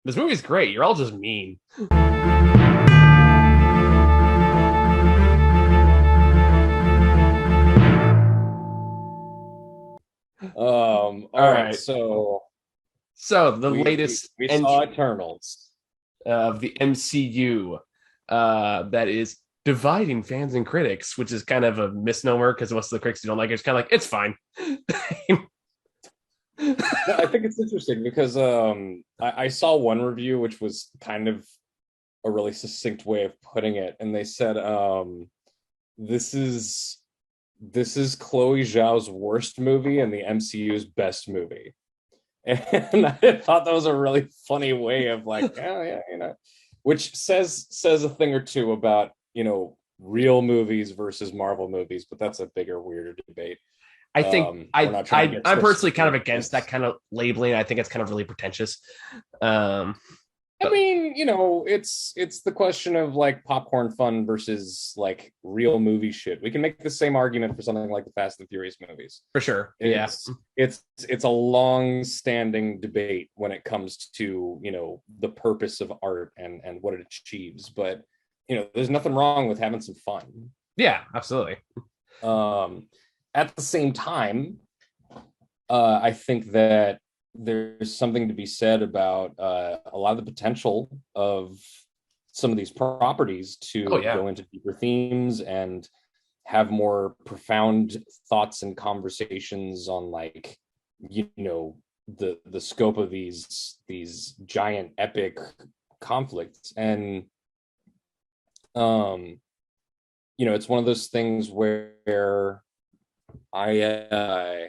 This movie's great. You're all just mean. All All right, right. so So the we latest we saw entry Eternals. of the MCU that is dividing fans and critics, which is kind of a misnomer because most of the critics who don't like it, it's kind of like it's fine. No, I think it's interesting because I saw one review which was kind of a really succinct way of putting it, and they said this is this is Chloe Zhao's worst movie and the MCU's best movie. And I thought that was a really funny way of like, oh yeah, which says a thing or two about, real movies versus Marvel movies, but that's a bigger, weirder debate. I think We're not trying to get I'm twisted personally kind of here. against that kind of labeling. I think it's kind of really pretentious. Um, I but mean, it's the question of like popcorn fun versus like real movie shit. We can make the same argument for something like the Fast and Furious movies. for sure, yeah, It's a long-standing debate when it comes to, the purpose of art and what it achieves. But there's nothing wrong with having some fun. yeah, absolutely. Um, at the same time, I think that there's something to be said about a lot of the potential of some of these properties Oh to yeah, go into deeper themes and have more profound thoughts and conversations on like the scope of these giant epic conflicts. And um it's one of those things where I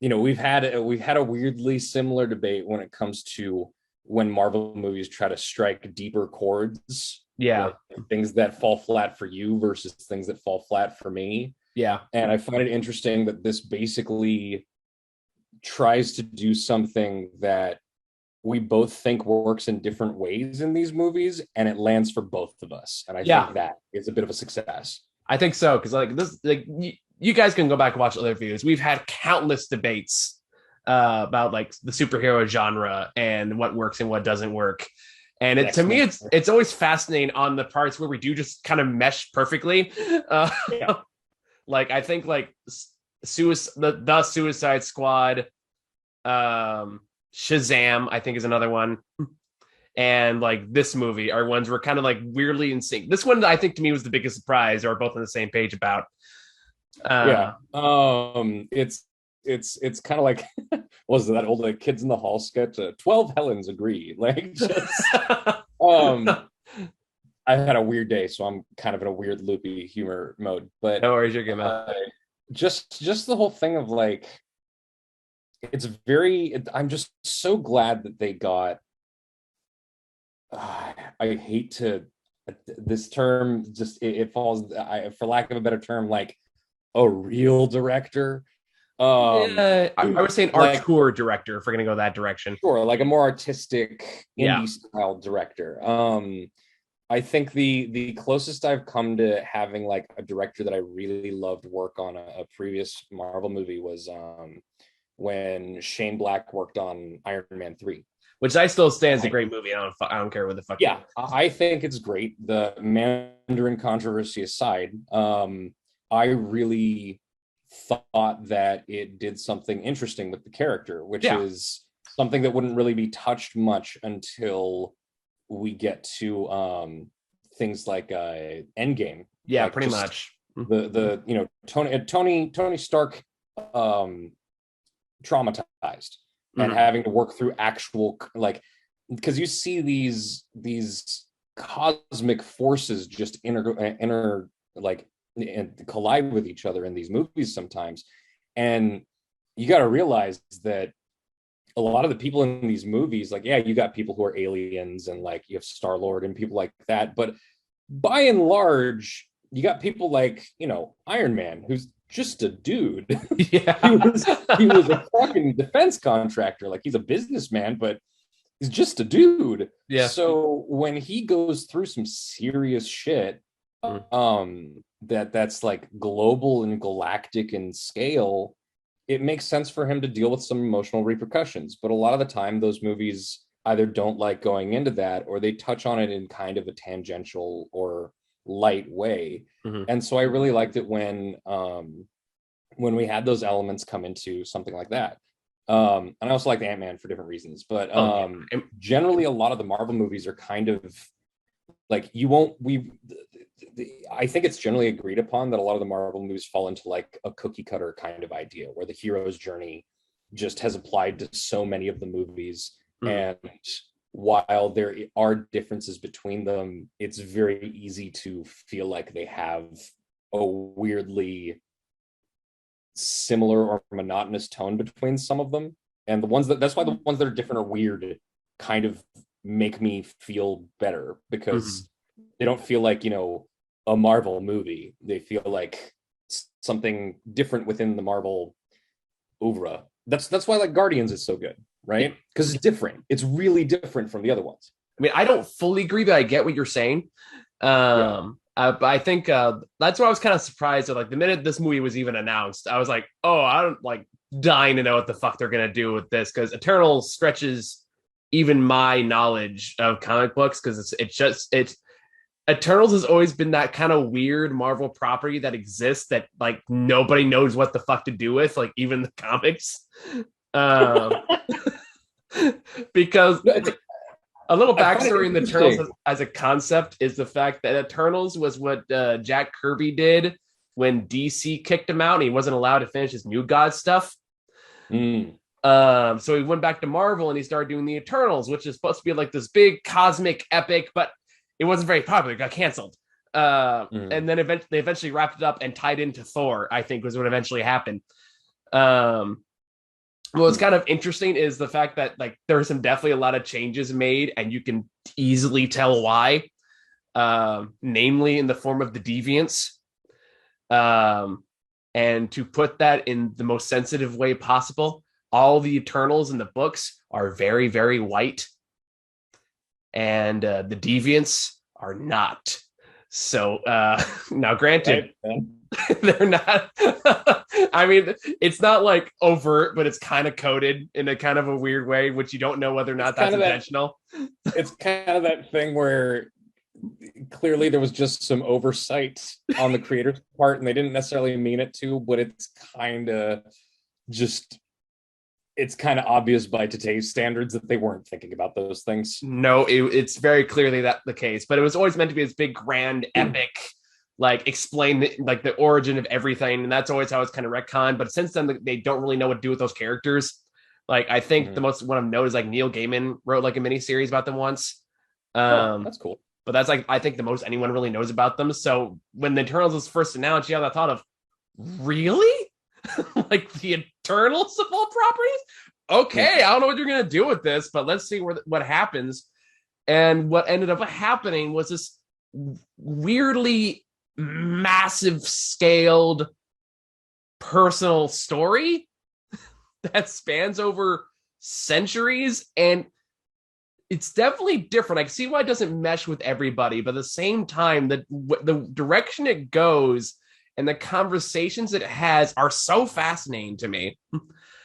we've had a weirdly similar debate when it comes to when Marvel movies try to strike deeper chords, yeah, like things that fall flat for you versus things that fall flat for me. yeah. And I find it interesting that this basically tries to do something that we both think works in different ways in these movies, and it lands for both of us. And I Yeah, think that is a bit of a success. I think so because like this, like you guys can go back and watch other videos. We've had countless debates about like the superhero genre and what works and what doesn't work. And it to me, X-Men. it's always fascinating on the parts where we do just kind of mesh perfectly. Uh, Yeah. like I think like the Suicide Squad, Shazam, I think is another one, and like this movie are ones we're kind of like weirdly in sync. This one I think to me was the biggest surprise, or both on the same page about. Yeah. Uh, It's kind of like was that old like Kids in the Hall sketch? 12 Helens agree. Like just um no I had a weird day, so I'm kind of in a weird loopy humor mode. But worries, you're good, man. just the whole thing of like I'm just so glad that they got I hate to this term just it falls for lack of a better term like a real director. Um Yeah, I was saying like auteur director if we're gonna go that direction. sure, like a more artistic Yeah, indie style director. I think the closest I've come to having like a director that I really loved work on a previous Marvel movie was when Shane Black worked on Iron Man 3. which I still stands a I, great movie. I don't care what the fuck you. yeah, I think it's great. The Mandarin controversy aside, I really thought that it did something interesting with the character, which Yeah, is something that wouldn't really be touched much until we get to things like Endgame, yeah, like pretty just much. the Tony Stark um, traumatized and Mhm. having to work through actual like because you see these cosmic forces just inner like and collide with each other in these movies sometimes, and you got to realize that a lot of the people in these movies, like, yeah, you got people who are aliens and like you have Star Lord and people like that, but by and large, you got people like Iron Man, who's just a dude. he Yeah, was he was a fucking defense contractor, like he's a businessman, but he's just a dude. yeah. So when he goes through some serious shit, Mm. that's like global and galactic in scale, it makes sense for him to deal with some emotional repercussions. But a lot of the time, those movies either don't like going into that, or they touch on it in kind of a tangential or light way. Mhm. And so I really liked it when we had those elements come into something like that. And I also like Ant-Man for different reasons, but Oh yeah. generally a lot of the Marvel movies are kind of like you won't we I think it's generally agreed upon that a lot of the Marvel movies fall into like a cookie cutter kind of idea where the hero's journey just has applied to so many of the movies. Mhm. And while there are differences between them, it's very easy to feel like they have a weirdly similar or monotonous tone between some of them. And that's why the ones that are different or weird kind of make me feel better, Mhm. because they don't feel like, a Marvel movie. They feel like something different within the Marvel oeuvre. That's why like Guardians is so good, Yeah. right? Because it's different. It's really different from the other ones. I mean, I don't fully agree, but I get what you're saying. Yeah. But I think that's why I was kind of surprised that like the minute this movie was even announced, I was like, oh, I don't like dying to know what the fuck they're gonna do with this because Eternal stretches even my knowledge of comic books because it's Eternals has always been that kind of weird Marvel property that exists that like nobody knows what the fuck to do with, like even the comics. Um, because No, a little I find it backstory in the Eternals interesting. as a concept is the fact that Eternals was what Jack Kirby did when DC kicked him out and he wasn't allowed to finish his New God stuff. Mm, So he went back to Marvel and he started doing the Eternals, which is supposed to be like this big cosmic epic, but it wasn't very popular. It got canceled. mm, And then they eventually wrapped it up and tied into Thor, I think was what eventually happened. Um, what's mm. kind of interesting is the fact that like there are some definitely a lot of changes made and you can easily tell why, namely in the form of the deviants. Um, and to put that in the most sensitive way possible, all the Eternals in the books are very, very white, and the deviants are not. So now, granted, Right. Yeah. they're not. I mean, it's not like overt, but it's kind of coded in a kind of a weird way, which you don't know whether or It's not that's kind of that. intentional. It's kind of that thing where clearly there was just some oversight on the creator's part, and they didn't necessarily mean it to, but just it's kind of obvious by today's standards that they weren't thinking about those things. No, it's very clearly that the case, but it was always meant to be this big, grand, epic, like explain like the origin of everything, and that's always how it's kind of retconned. But since then, they don't really know what to do with those characters. Like I think the Mhm. most one of note is like Neil Gaiman wrote like a mini series about them once. Oh, Um, that's cool. but that's like I think the most anyone really knows about them. So when the Eternals was first announced, you have that thought of really like the Eternals of all properties. Okay, Mhm. I don't know what you're gonna do with this, but let's see what happens. And what ended up happening was this weirdly massive scaled personal story that spans over centuries and it's definitely different. I can see why it doesn't mesh with everybody, but at the same time, the direction it goes and the conversations it has are so fascinating to me.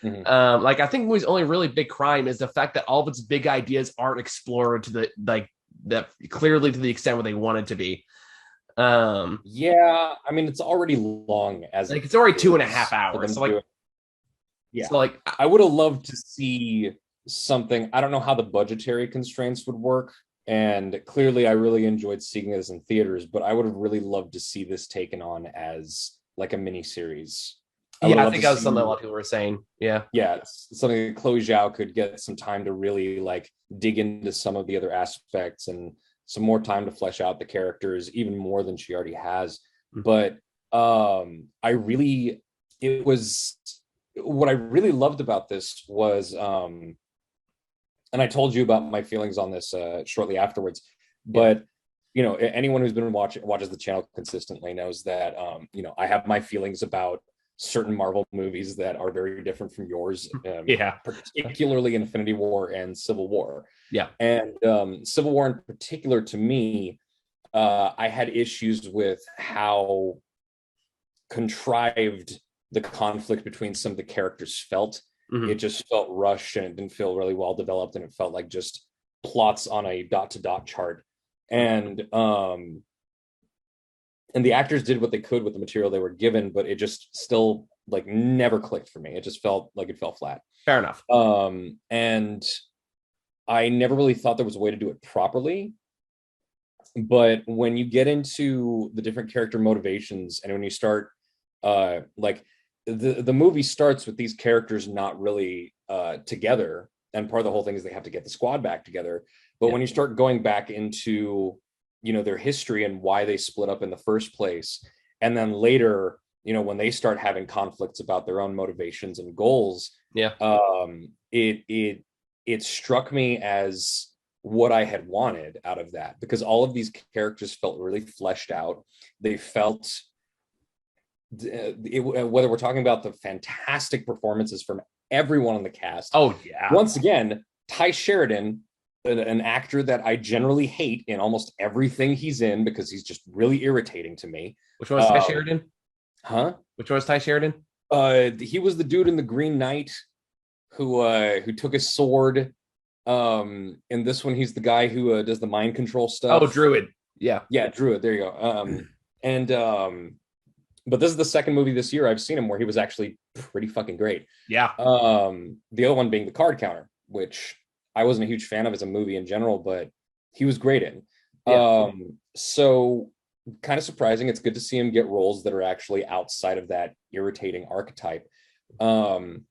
Mhm. Like I think the movie's only really big crime is the fact that all of its big ideas aren't explored to the like that clearly to the extent where they wanted to be. Um, Yeah, I mean it's already long as like it it's already two and a half is for hours. them So to do like it. Yeah, so like I would have loved to see something. I don't know how the budgetary constraints would work. And clearly, I really enjoyed seeing this in theaters, but I would have really loved to see this taken on as like a mini series. I would yeah, have I loved think to that was something a see, lot of people were saying. Yeah. yeah, it's something that Chloe Zhao could get some time to really like dig into some of the other aspects and some more time to flesh out the characters even more than she already has. But I really, it was what I really loved about this was, and I told you about my feelings on this shortly afterwards, Yeah. but anyone who's been watches the channel consistently knows that I have my feelings about certain Marvel movies that are very different from yours, Yeah. particularly Infinity War and Civil War. Yeah. And Civil War in particular, to me, I had issues with how contrived the conflict between some of the characters felt. It just felt rushed, and it didn't feel really well developed, and it felt like just plots on a dot to dot chart. And the actors did what they could with the material they were given, but it just still like never clicked for me. It just felt like it fell flat. Fair enough. And I never really thought there was a way to do it properly. But when you get into the different character motivations, and when you start like the movie starts with these characters not really together, and part of the whole thing is they have to get the squad back together. But when you start going back into, you know, their history and why they split up in the first place, and then later, you know, when they start having conflicts about their own motivations and goals, it struck me as what I had wanted out of that, because all of these characters felt really fleshed out. They felt whether we're talking about the fantastic performances from everyone on the cast. Oh yeah. Once again, Ty Sheridan, an actor that I generally hate in almost everything he's in because he's just really irritating to me. Which one was Ty Sheridan? Huh? Which one was Ty Sheridan? He was the dude in The Green Knight who took his sword. In this one, he's the guy who does the mind control stuff. Oh, Druid. Yeah, Druid. There you go. But this is the second movie this year I've seen him where he was actually pretty fucking great. Yeah. The other one being The Card Counter, which I wasn't a huge fan of as a movie in general, but he was great in. Yeah. So kind of surprising. It's good to see him get roles that are actually outside of that irritating archetype. And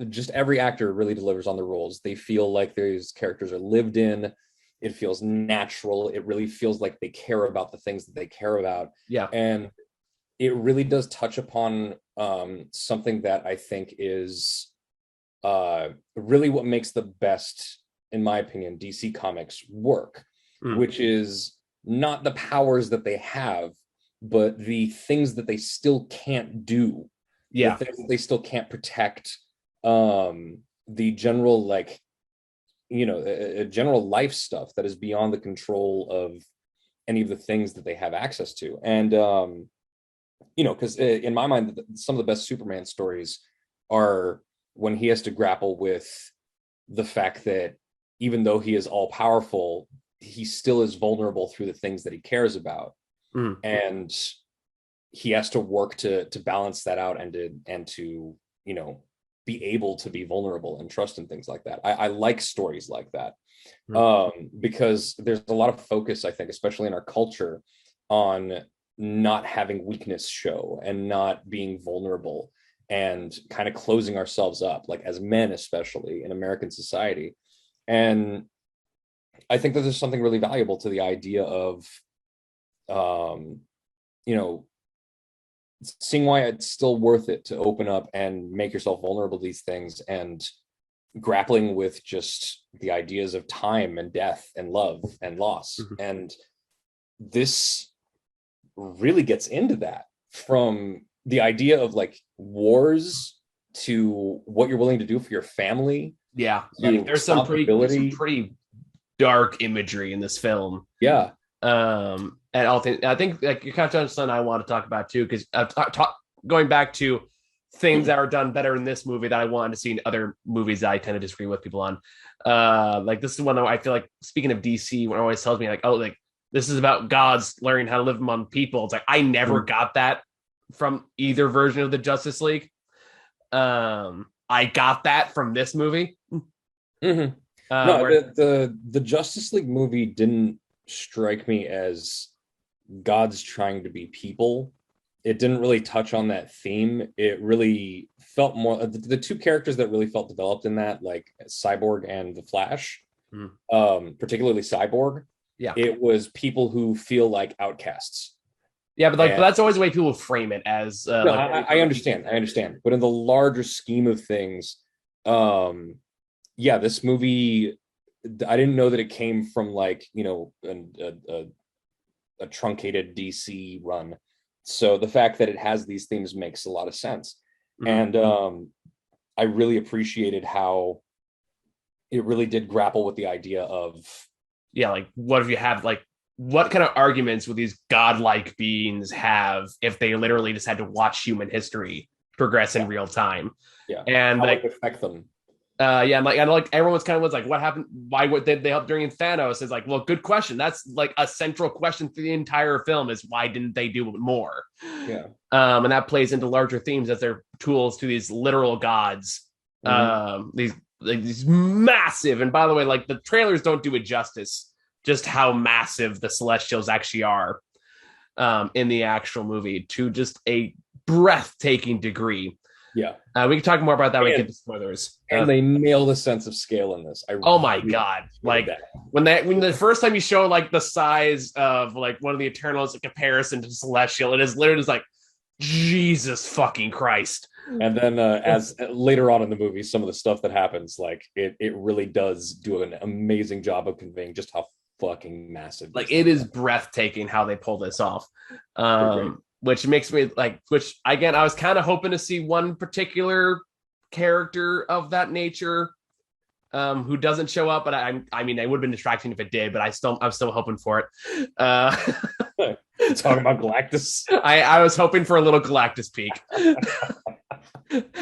just every actor really delivers on the roles. They feel like these characters are lived in. It feels natural. It really feels like they care about the things that they care about. Yeah. And it really does touch upon something that I think is really what makes the best, in my opinion, DC Comics work, which is not the powers that they have, but the things that they still can't do. Yeah. The things that they still can't protect. The general, like, you know, general life stuff that is beyond the control of any of the things that they have access to. And, you know, because in my mind, some of the best Superman stories are when he has to grapple with the fact that even though he is all powerful, he still is vulnerable through the things that he cares about. And he has to work to balance that out and to, you know, be able to be vulnerable and trust in things like that. I like stories like that because there's a lot of focus, I think, especially in our culture, on not having weakness show and not being vulnerable and kind of closing ourselves up, like as men, especially in American society. And I think that there's something really valuable to the idea of, you know, seeing why it's still worth it to open up and make yourself vulnerable to these things, and grappling with just the ideas of time and death and love and loss. And this really gets into that, from the idea of like wars to what you're willing to do for your family. Yeah, like there's some pretty dark imagery in this film. Yeah. And I think like you kind of touched on, I want to talk about too, because going back to things that are done better in this movie that I wanted to see in other movies that I tend to disagree with people on. Like this is one that I feel like, speaking of DC, when it always tells me like, oh, like this is about gods learning how to live among people. It's like I never got that from either version of the Justice League. I got that from this movie. No, the Justice League movie didn't strike me as gods trying to be people. It didn't really touch on that theme. It really felt more the two characters that really felt developed in that, like Cyborg and the Flash, particularly Cyborg. Yeah, it was people who feel like outcasts. Yeah, but but that's always the way people frame it as. No, like, I understand, but in the larger scheme of things, yeah, this movie, I didn't know that it came from like, you know, a truncated DC run. So the fact that it has these themes makes a lot of sense. And I really appreciated how it really did grapple with the idea of, yeah, like what if you have like, what kind of arguments would these godlike beings have if they literally just had to watch human history progress in real time. Yeah, And how like it affect them. and like everyone's kind of was like, what happened? Why would they help during Thanos? Is like, well, good question. That's like a central question for the entire film is why didn't they do it more? Yeah. And that plays into larger themes as they're tools to these literal gods. These massive, and by the way, like the trailers don't do it justice, just how massive the Celestials actually are in the actual movie to just a breathtaking degree. Yeah. We can talk more about that when we get to spoilers. And they nail the sense of scale in this. Oh my god! Like when the first time you show like the size of like one of the Eternals in comparison to Celestial, it is literally just like Jesus fucking Christ. And then as later on in the movie, some of the stuff that happens, like it really does do an amazing job of conveying just how fucking massive. Like it is breathtaking how they pull this off. Which makes me like, which again, I was kind of hoping to see one particular character of that nature who doesn't show up, but I mean, it would have been distracting if it did, but I'm still hoping for it. Talking about Galactus. I was hoping for a little Galactus peak.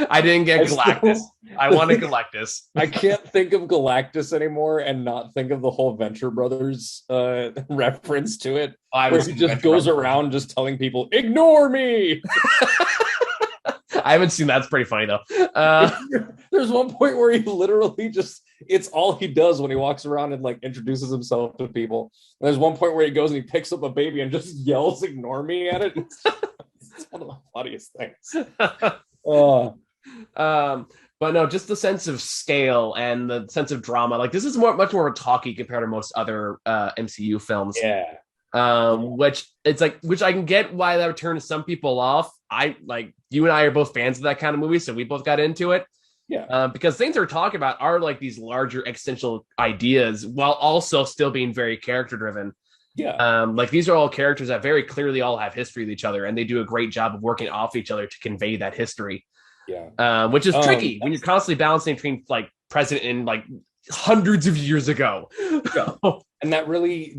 I didn't get Galactus. I wanted Galactus. I can't think of Galactus anymore and not think of the whole Venture Brothers reference to it. Where he just goes around just telling people, ignore me. I haven't seen that. It's pretty funny though. There's one point where he literally just, it's all he does when he walks around and like introduces himself to people. And there's one point where he goes and he picks up a baby and just yells, ignore me at it. It's one of the funniest things. But no, just the sense of scale and the sense of drama. Like this is much more talky compared to most other MCU films. Yeah. Which I can get why that would turn some people off. I like you and I are both fans of that kind of movie, so we both got into it. Yeah. Because things they're talking about are like these larger existential ideas while also still being very character driven. Yeah. Like these are all characters that very clearly all have history with each other, and they do a great job of working off each other to convey that history. Yeah. Which is tricky when you're constantly balancing between like present and like hundreds of years ago. Yeah. And that really,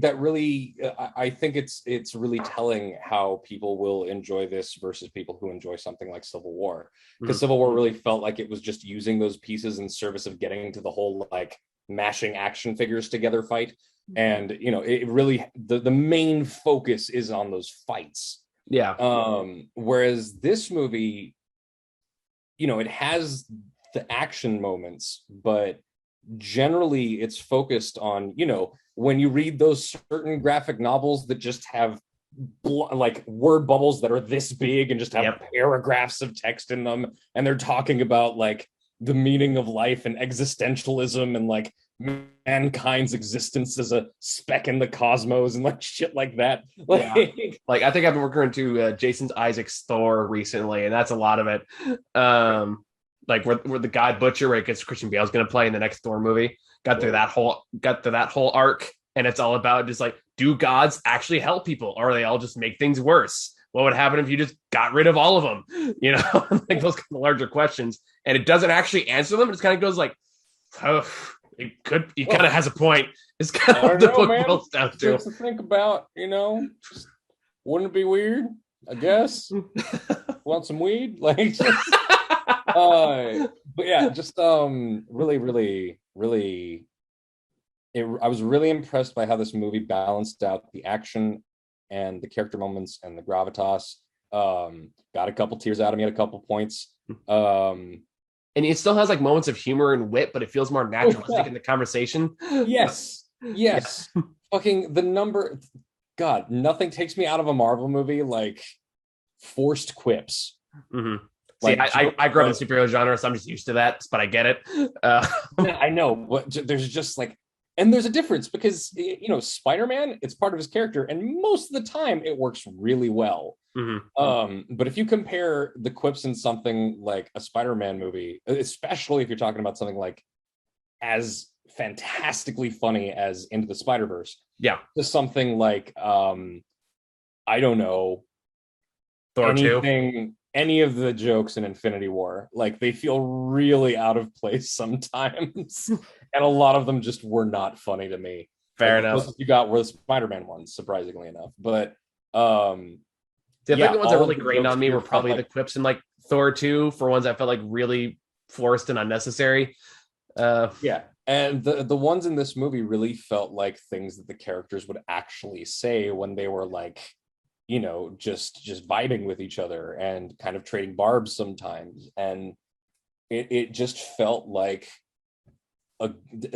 I think it's really telling how people will enjoy this versus people who enjoy something like Civil War. Because Civil War really felt like it was just using those pieces in service of getting to the whole like mashing action figures together fight. And you know, it really the main focus is on those fights. Yeah. Whereas this movie, you know, it has the action moments, but generally it's focused on, you know, when you read those certain graphic novels that just have like word bubbles that are this big and just have paragraphs of text in them, and they're talking about like the meaning of life and existentialism and like mankind's existence as a speck in the cosmos and like shit like that. Like I think I've been working to Jason Isaacs Thor recently, and that's a lot of it. Like where the God Butcher, where it gets Christian Bale's going to play in the next Thor movie, got through that whole arc, and it's all about just like, do gods actually help people, or they all just make things worse? What would happen if you just got rid of all of them? You know, like those kind of larger questions, and it doesn't actually answer them. It just kind of goes like, oh, it could. He kind of has a point. It's kind of what the book boils down to. Things to think about, you know. Just, wouldn't it be weird? I guess. Want some weed? Like, just, but yeah, just really, really, really. I was really impressed by how this movie balanced out the action and the character moments and the gravitas. Got a couple tears out of me at a couple points. And it still has like moments of humor and wit, but it feels more naturalistic in the conversation. Yes. Fucking the number. God, nothing takes me out of a Marvel movie like forced quips. Mm-hmm. See, like, I grew up in the superhero genre, so I'm just used to that, but I get it. I know, but there's just like, and there's a difference because, you know, Spider-Man, it's part of his character, and most of the time it works really well. Mm-hmm. But if you compare the quips in something like a Spider-Man movie, especially if you're talking about something like as fantastically funny as Into the Spider-Verse, to something like I don't know, Thor 2. Any of the jokes in Infinity War, like they feel really out of place sometimes, and a lot of them just were not funny to me. Fair enough. You got were the Spider-Man ones, surprisingly enough, but I think the ones that really grained on me were probably the quips in like Thor 2 for ones I felt like really forced and unnecessary. Yeah. And the ones in this movie really felt like things that the characters would actually say when they were like, just vibing with each other and kind of trading barbs sometimes. And it just felt like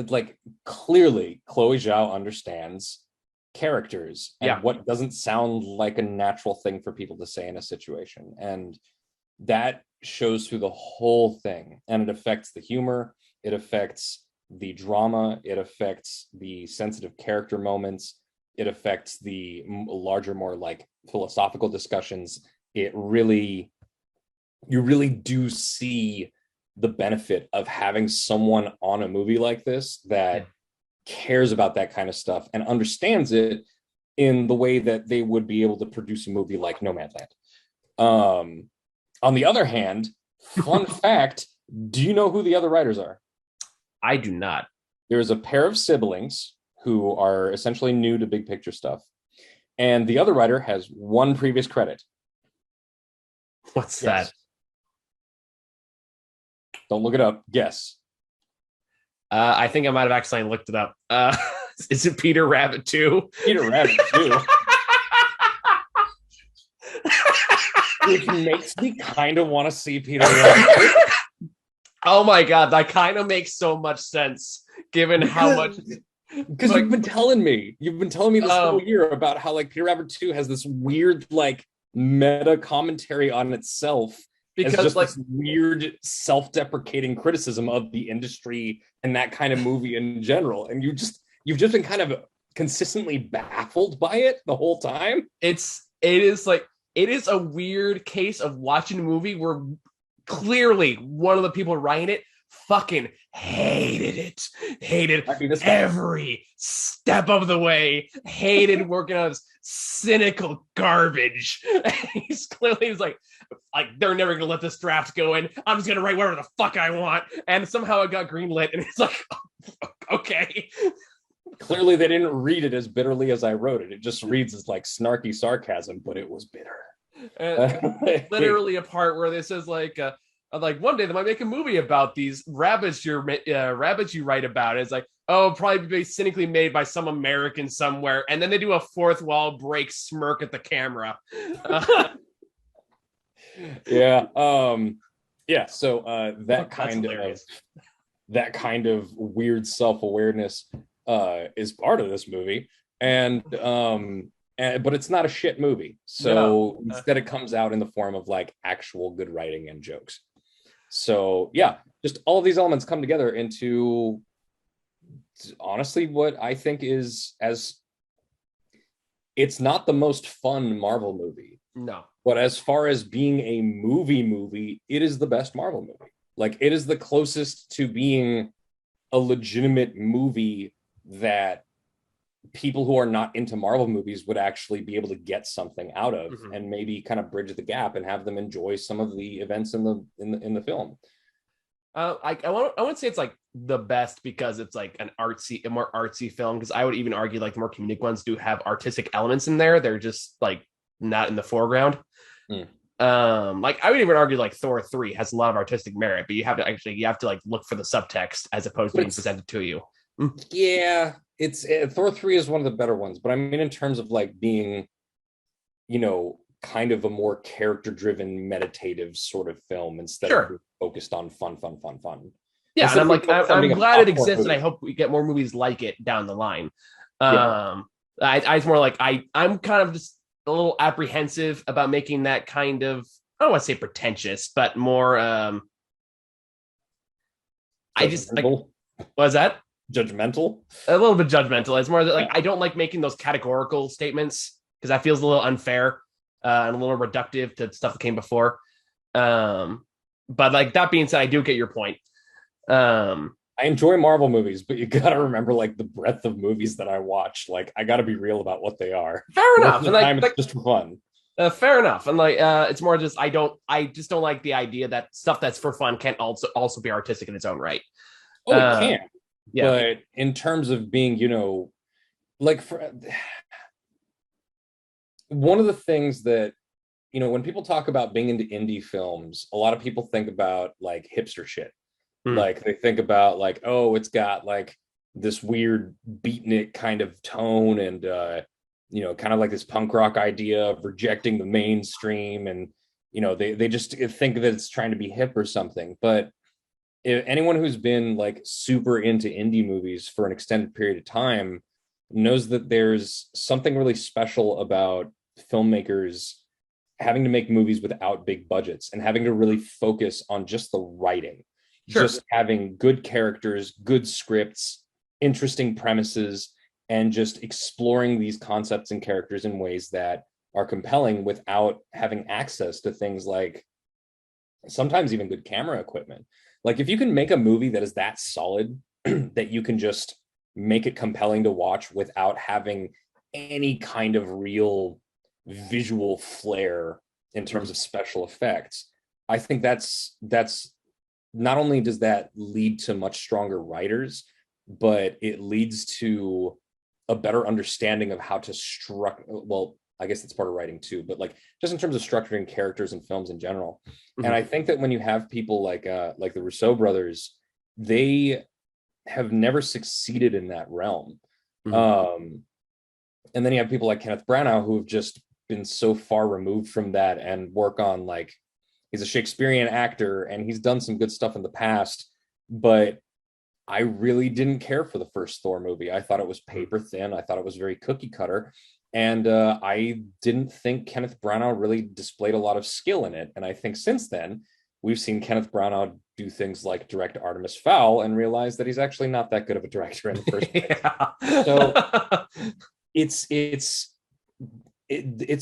like clearly Chloe Zhao understands characters Yeah. and what doesn't sound like a natural thing for people to say in a situation. And that shows through the whole thing. And it affects the humor, it affects the drama, it affects the sensitive character moments, it affects the larger, more like philosophical discussions. You really do see the benefit of having someone on a movie like this Yeah. that cares about that kind of stuff and understands it in the way that they would be able to produce a movie like Nomadland. On the other hand, fun fact, do you know who the other writers are? I do not. There's a pair of siblings who are essentially new to big picture stuff. And the other writer has one previous credit. What's Yes. that? Don't look it up. Guess. I think I might have accidentally looked it up. Is it Peter Rabbit 2? Peter Rabbit too. Which makes me kind of want to see Peter Rabbit. Oh my god, that kind of makes so much sense given how much. Because Like, you've been telling me this whole year about how like Peter Rabbit 2 has this weird like meta commentary on itself as because just like this weird self-deprecating criticism of the industry and that kind of movie in general. And you've just been kind of consistently baffled by it the whole time. it is a weird case of watching a movie where clearly one of the people writing it fucking hated I mean, this guy, every step of the way, hated working on this cynical garbage. He's like they're never gonna let this draft go in. I'm just gonna write whatever the fuck I want, and somehow it got greenlit. And it's like, okay. clearly they didn't read it as bitterly as I wrote it. It just reads as like snarky sarcasm, but it was bitter. Literally a part where this says like one day they might make a movie about these rabbits you write about. It's like, oh, probably be cynically made by some American somewhere, and then they do a fourth wall break smirk at the camera. Yeah. So that kind of weird self-awareness is part of this movie, but it's not a shit movie. So No. Instead, it comes out in the form of like actual good writing and jokes. So yeah, just all of these elements come together into honestly what I think it's not the most fun Marvel movie. No. But as far as being a movie, it is the best Marvel movie. Like, it is the closest to being a legitimate movie that people who are not into Marvel movies would actually be able to get something out of, and maybe kind of bridge the gap and have them enjoy some of the events in the film. I wouldn't say it's like the best because it's like a more artsy film, because I would even argue like the more comedic ones do have artistic elements in there. They're just like not in the foreground. Like I would even argue like Thor 3 has a lot of artistic merit, but you have to like look for the subtext as opposed to being presented to you. Yeah, Thor 3 is one of the better ones, but I mean in terms of like being, kind of a more character-driven, meditative sort of film instead of focused on fun. Yeah, and I'm glad it exists, movie. and I hope we get more movies like it down the line. Yeah. It's more like I'm kind of just a little apprehensive about making that kind of, I don't want to say pretentious, but more I just like, what was that? Judgmental? A little bit judgmental. It's more like I don't like making those categorical statements because that feels a little unfair and a little reductive to stuff that came before. But like that being said, I do get your point. I enjoy Marvel movies, but you gotta remember like the breadth of movies that I watch. Like I gotta be real about what they are. Fair enough. And like, it's just for fun. Fair enough. And like it's more just I just don't like the idea that stuff that's for fun can't also be artistic in its own right. Oh, it can. Yeah. But in terms of being, like one of the things that, when people talk about being into indie films, a lot of people think about like hipster shit. Mm. Like they think about like, oh, it's got like this weird beatnik kind of tone and kind of like this punk rock idea of rejecting the mainstream, and they just think that it's trying to be hip or something. But if anyone who's been like super into indie movies for an extended period of time knows that there's something really special about filmmakers having to make movies without big budgets and having to really focus on just the writing, Sure. just having good characters, good scripts, interesting premises, and just exploring these concepts and characters in ways that are compelling without having access to things like sometimes even good camera equipment. Like if you can make a movie that is that solid that you can just make it compelling to watch without having any kind of real visual flair in terms of special effects, I think that's not only does that lead to much stronger writers, but it leads to a better understanding of how to well, I guess it's part of writing too, but like just in terms of structuring characters and films in general. Mm-hmm. And I think that when you have people like the Rousseau brothers, they have never succeeded in that realm. Mm-hmm. And then you have people like Kenneth Branagh who have just been so far removed from that and work on like, he's a Shakespearean actor and he's done some good stuff in the past, but I really didn't care for the first Thor movie. I thought it was paper thin. I thought it was very cookie cutter. And I didn't think Kenneth Branagh really displayed a lot of skill in it. And I think since then, we've seen Kenneth Branagh do things like direct Artemis Fowl and realize that he's actually not that good of a director in the first place. So it's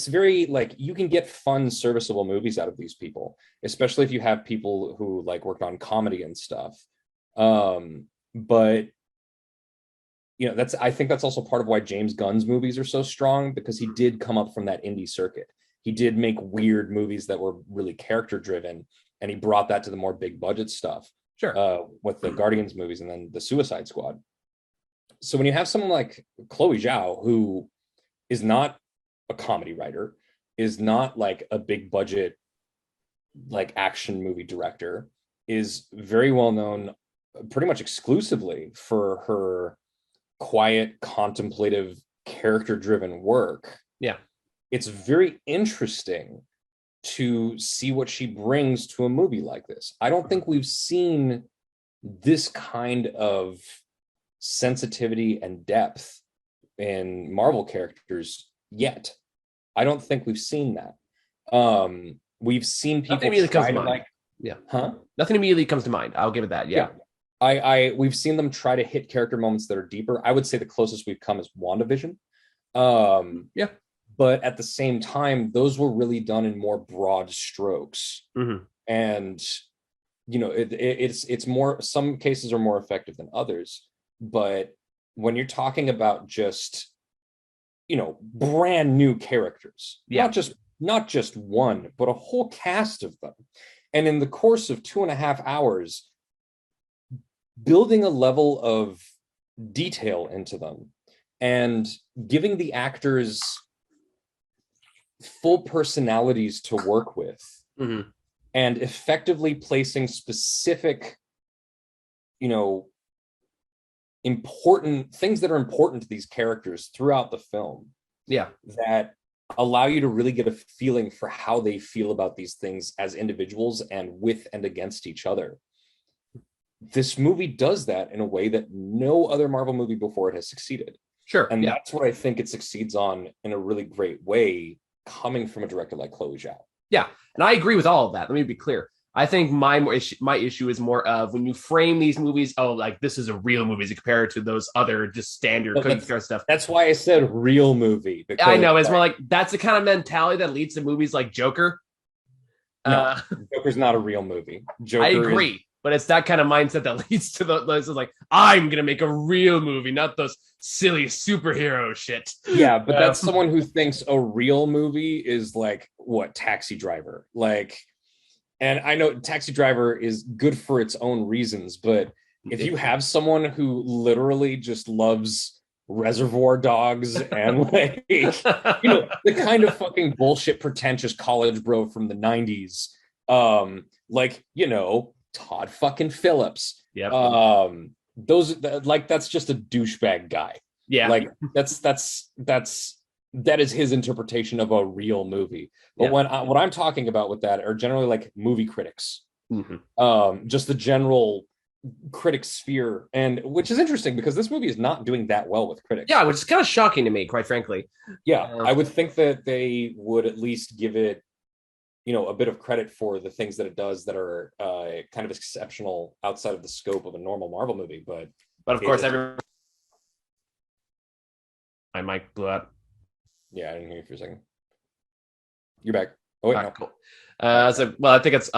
very like you can get fun, serviceable movies out of these people, especially if you have people who like worked on comedy and stuff. But I think that's also part of why James Gunn's movies are so strong, because he did come up from that indie circuit. He did make weird movies that were really character driven, and he brought that to the more big budget stuff. Sure. With the Guardians movies and then the Suicide Squad. So when you have someone like Chloe Zhao, who is not a comedy writer, is not like a big budget like action movie director, is very well known pretty much exclusively for her quiet, contemplative, character-driven work. Yeah. It's very interesting to see what she brings to a movie like this. I don't think we've seen this kind of sensitivity and depth in Marvel characters yet. I don't think we've seen that. We've seen people Nothing immediately comes to mind. Nothing immediately comes to mind. I'll give it that. Yeah. We've seen them try to hit character moments that are deeper. I would say the closest we've come is WandaVision. Yeah. But at the same time, those were really done in more broad strokes. Mm-hmm. And it's more, some cases are more effective than others. But when you're talking about just brand new characters, not just one, but a whole cast of them, and in the course of 2.5 hours, building a level of detail into them and giving the actors full personalities to work with, mm-hmm. and effectively placing specific, important things that are important to these characters throughout the film. Yeah. That allow you to really get a feeling for how they feel about these things as individuals and with and against each other. This movie does that in a way that no other Marvel movie before it has succeeded. Sure. And that's what I think it succeeds on in a really great way, coming from a director like Chloe Zhao. Yeah. And I agree with all of that. Let me be clear. I think my issue is more of when you frame these movies, like this is a real movie to compare it to those other just standard cookie cutter stuff. That's why I said real movie. I know. It's more like that's the kind of mentality that leads to movies like Joker. No, Joker's not a real movie. Joker I agree. But it's that kind of mindset that leads to those like, I'm going to make a real movie, not those silly superhero shit. Yeah, but that's someone who thinks a real movie is like, what, Taxi Driver? Like, and I know Taxi Driver is good for its own reasons, but if you have someone who literally just loves Reservoir Dogs and like the kind of fucking bullshit pretentious college bro from the 90s. Like, Todd fucking Phillips. Yep. Those like that's just a douchebag guy. Yeah. Like that is his interpretation of a real movie. But what I'm talking about with that are generally like movie critics. Just the general critic sphere, and which is interesting because this movie is not doing that well with critics. Yeah, which is kind of shocking to me, quite frankly. Yeah, I would think that they would at least give it, a bit of credit for the things that it does that are kind of exceptional outside of the scope of a normal Marvel movie. But of course, my mic blew out. Yeah, I didn't hear you for a second. You're back. Oh wait, no. Cool. I think it's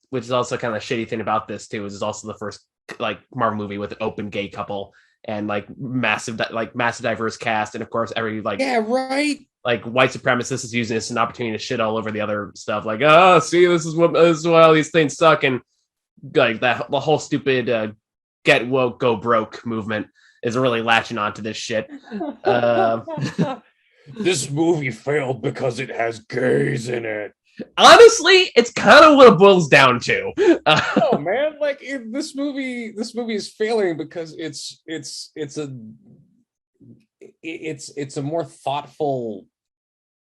which is also kind of a shitty thing about this too, is it's also the first like Marvel movie with an open gay couple and like massive diverse cast, and of course every like like white supremacist is using this as an opportunity to shit all over the other stuff. Like, oh, see, this is why all these things suck, and like the whole stupid get woke, go broke movement is really latching onto this shit. This movie failed because it has gays in it. Honestly, it's kind of what it boils down to. Oh man, like this movie is failing because it's a more thoughtful,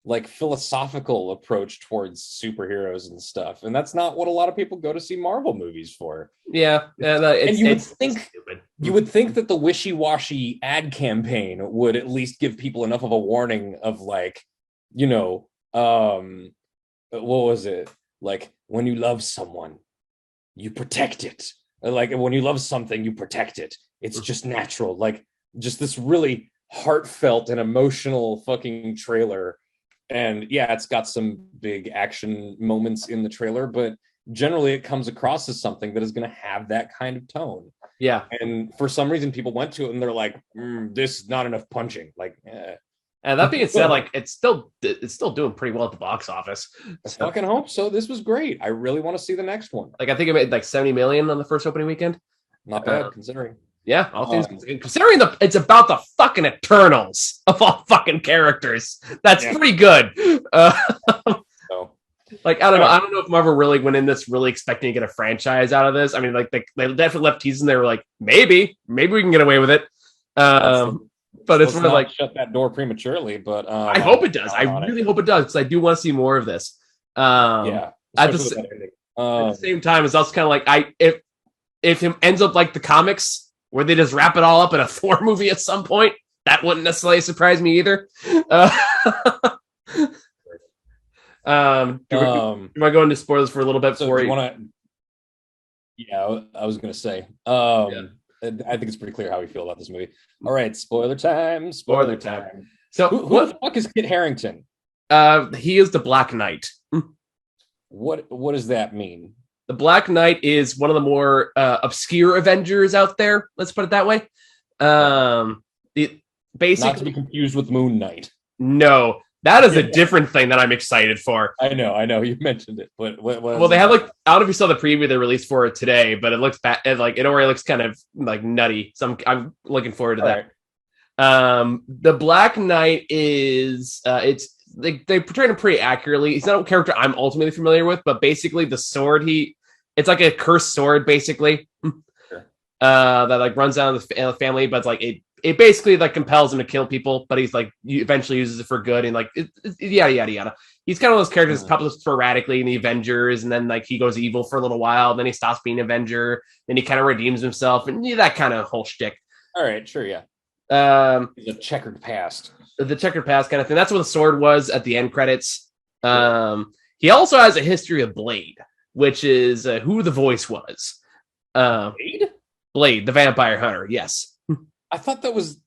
like philosophical approach towards superheroes and stuff, and that's not what a lot of people go to see Marvel movies for. Yeah, and you would think that the wishy-washy ad campaign would at least give people enough of a warning of like, what was it? Like, when you love someone, you protect it. Like, when you love something, you protect it. It's just natural. Like, just this really heartfelt and emotional fucking trailer. And yeah, it's got some big action moments in the trailer, but generally it comes across as something that is going to have that kind of tone. Yeah. And for some reason, people went to it and they're like, this is not enough punching. Like, And that being said, like it's still doing pretty well at the box office. I fucking hope so. This was great. I really want to see the next one. Like I think it made like 70 million on the first opening weekend. Not bad considering. Yeah, all things considering it's about the fucking Eternals of all fucking characters. That's pretty good. Like I don't know if Marvel really went in this really expecting to get a franchise out of this. I mean, like they definitely left teasing. They were like, maybe we can get away with it. But it's really like shut that door prematurely. But I hope it does. I really hope it does because I do want to see more of this. At the same time, it's also kind of like if it ends up like the comics where they just wrap it all up in a Thor movie at some point, that wouldn't necessarily surprise me either. Do I go into spoilers for a little bit before you want to? Yeah, I was going to say. I think it's pretty clear how we feel about this movie. All right, spoiler time. Spoiler time. So, who the fuck is Kit Harington? He is the Black Knight. What does that mean? The Black Knight is one of the more obscure Avengers out there. Let's put it that way. Basically, not to be confused with Moon Knight. No, that is a different thing that I'm excited for. I know. You mentioned it, but well, they have like I don't know if you saw the preview they released for it today, but it looks bad. Like it already looks kind of like nutty. So I'm looking forward to that. Right. The Black Knight is they portray him pretty accurately. He's not a character I'm ultimately familiar with, but basically the sword it's like a cursed sword basically. Sure. That like runs down the family, but it's like it basically like compels him to kill people, but he's like eventually uses it for good and like yada yada yada. He's kind of those characters that pop up sporadically in the Avengers, and then like he goes evil for a little while, then he stops being an Avenger, then he kind of redeems himself, and that kind of whole shtick. All right, sure, yeah. He's a checkered past. The checkered past kind of thing. That's what the sword was at the end credits. He also has a history of Blade, which is who the voice was. Blade, the vampire hunter. Yes. I thought that was.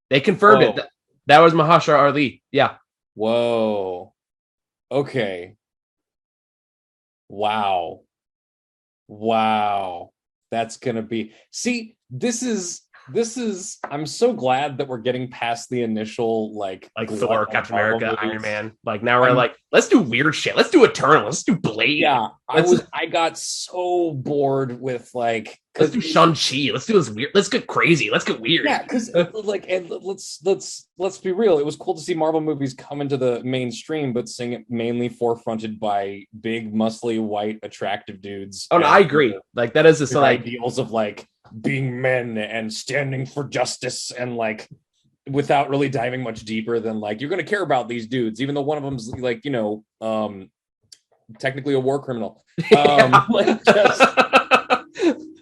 They confirmed it. That was Mahershala Ali. Yeah. Whoa. Okay. Wow. That's gonna be. See, this is I'm so glad that we're getting past the initial like Thor, Captain America, movies. Iron Man. Like now we're like, let's do weird shit. Let's do Eternal. Let's do Blade. Yeah, I got so bored with like, let's do Shang-Chi. Let's do this weird. Let's get crazy. Let's get weird. Yeah, because like, and let's be real. It was cool to see Marvel movies come into the mainstream, but seeing it mainly forefronted by big, muscly, white, attractive dudes. Oh, no, I agree. Like that is the like ideals of like being men and standing for justice, and like without really diving much deeper than like you're going to care about these dudes, even though one of them's like technically a war criminal. Like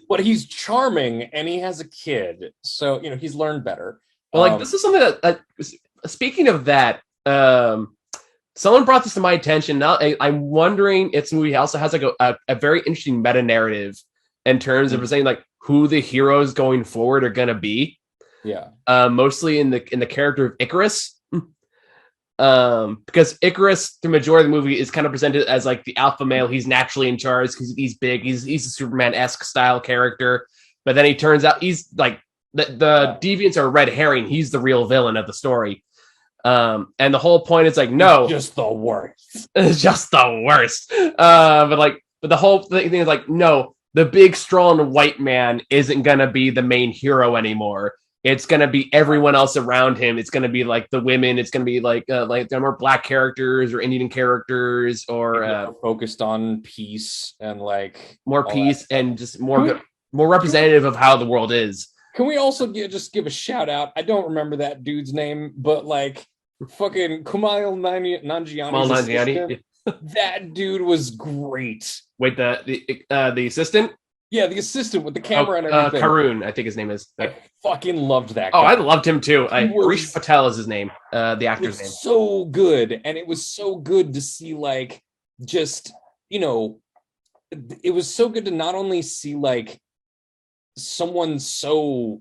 but he's charming and he has a kid, so he's learned better. Well, like this is something that speaking of that, someone brought this to my attention. Now I'm wondering if this movie also has like a very interesting meta narrative in terms of saying like who the heroes going forward are going to be. Yeah. Mostly in the character of Icarus. Because Icarus, the majority of the movie, is kind of presented as like the alpha male. He's naturally in charge because he's big. He's a Superman-esque style character. But then he turns out he's like the deviants are a red herring. He's the real villain of the story. And the whole point is like, no, just the worst. It's just the worst. But the whole thing is like, no, the big, strong white man isn't gonna be the main hero anymore. It's going to be everyone else around him. It's going to be like the women. It's going to be like more black characters or Indian characters or focused on peace and like more peace and just more representative of how the world is. Can we also just give a shout out? I don't remember that dude's name, but like fucking Kumail Nanjiani. That dude was great. Wait, the assistant? Yeah, the assistant with the camera and everything. Karun, I think his name is. I fucking loved that guy. Oh, I loved him too. Harish Patel is his name, the actor's name. So good. And it was so good to see like just, it was so good to not only see like someone so